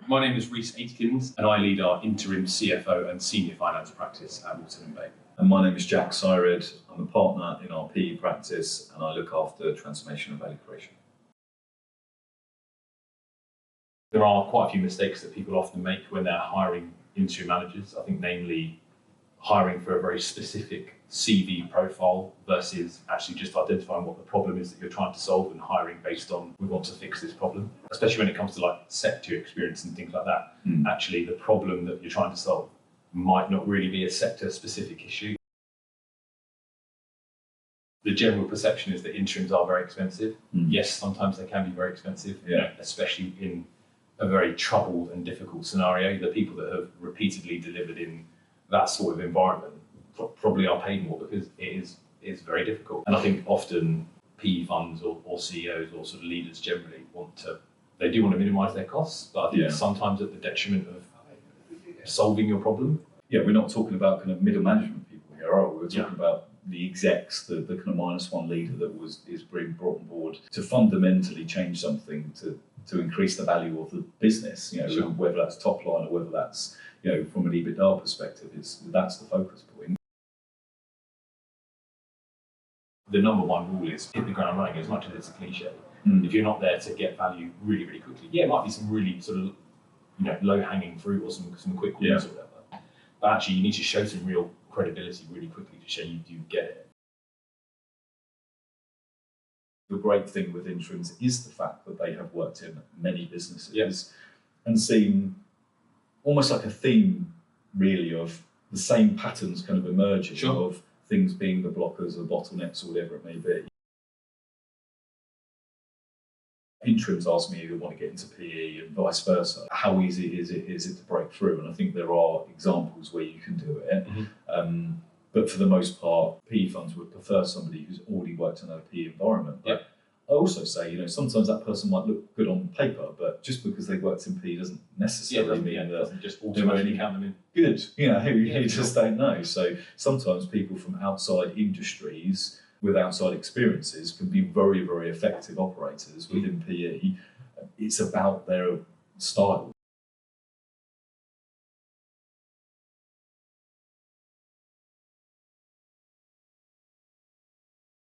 My name is Reece Aitkins and I lead our interim CFO and senior finance practice at Walton & Bay. And my name is Jack Syred. I'm a partner in our PE practice and I look after transformation and value creation. There are quite a few mistakes that people often make when they're hiring interim managers. I think namely hiring for a very specific CV profile versus actually just identifying what the problem is that you're trying to solve and hiring based on, we want to fix this problem. Especially when it comes to like sector experience and things like that. Actually, the problem that you're trying to solve might not really be a sector specific issue. The general perception is that interims are very expensive. Yes, sometimes they can be very expensive, especially in a very troubled and difficult scenario. The people that have repeatedly delivered in that sort of environment probably are paid more because it is very difficult. And I think often PE funds or CEOs or sort of leaders generally they do want to minimise their costs, but I think sometimes at the detriment of solving your problem. Yeah, we're not talking about kind of middle management people here, are we? We're talking about the execs, the kind of -1 leader that is being brought on board to fundamentally change something to increase the value of the business, whether that's top line or whether that's, from an EBITDA perspective, that's the focus point. The number one rule is hit the ground running, as much as it's a cliche. If you're not there to get value really, really quickly, it might be some really sort of low-hanging fruit or some quick wins or whatever. But actually, you need to show some real credibility really quickly to show you do get it. The great thing with interims is the fact that they have worked in many businesses and seen almost like a theme, really, of the same patterns kind of emerging of things being the blockers or bottlenecks or whatever it may be. Interims ask me if they want to get into PE and vice versa. How easy is it to break through? And I think there are examples where you can do it. But for the most part, PE funds would prefer somebody who's already worked in a PE environment. But I also say, sometimes that person might look good on paper, but just because they worked in PE doesn't necessarily mean that doesn't just automatically count them in. Good. You just don't know. So sometimes people from outside industries with outside experiences can be very, very effective operators within PE. It's about their style.